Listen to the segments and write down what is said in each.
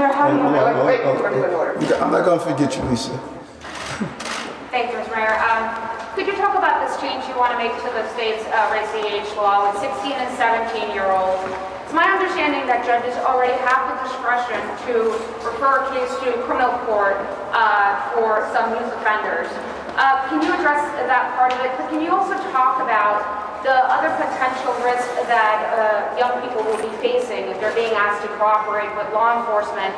Mayor, how do you... I'm not going to forget you, Lisa. Thank you, Mr. Mayor. Could you talk about this change you want to make to the state's raise the age law with 16 and 17-year-olds? It's my understanding that judges already have the discretion to refer a case to criminal court for some youth offenders. Can you address that part of it? But can you also talk about the other potential risks that young people will be facing if they're being asked to cooperate with law enforcement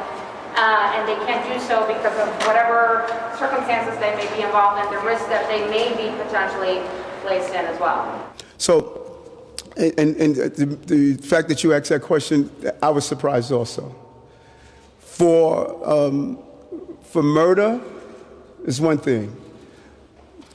and they can't do so because of whatever circumstances they may be involved in, the risk that they may be potentially placed in as well? So, and the fact that you asked that question, I was surprised also. For murder is one thing.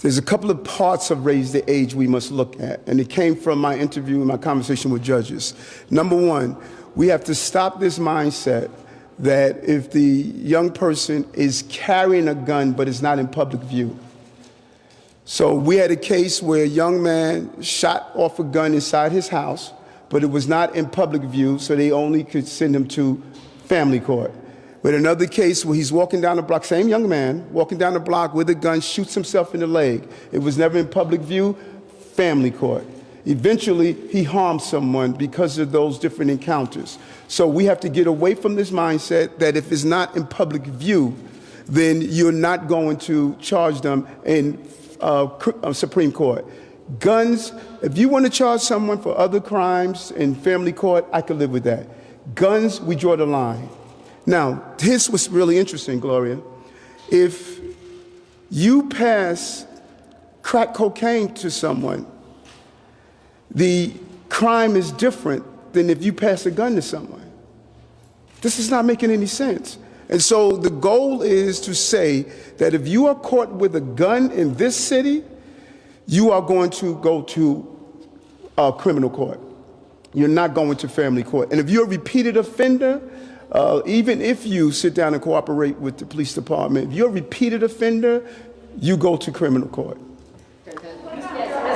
There's a couple of parts of raise the age we must look at, and it came from my interview and my conversation with judges. Number one, we have to stop this mindset that if the young person is carrying a gun but is not in public view. So we had a case where a young man shot off a gun inside his house, but it was not in public view, so they only could send him to family court. But another case where he's walking down the block, same young man, walking down the block with a gun, shoots himself in the leg. It was never in public view, family court. Eventually, he harmed someone because of those different encounters. So we have to get away from this mindset that if it's not in public view, then you're not going to charge them in Supreme Court. Guns, if you want to charge someone for other crimes in family court, I could live with that. Guns, we draw the line. Now, here's what's really interesting, Gloria. If you pass crack cocaine to someone, the crime is different than if you pass a gun to someone. This is not making any sense. And so the goal is to say that if you are caught with a gun in this city, you are going to go to criminal court. You're not going to family court. And if you're a repeated offender, even if you sit down and cooperate with the police department, if you're a repeated offender, you go to criminal court.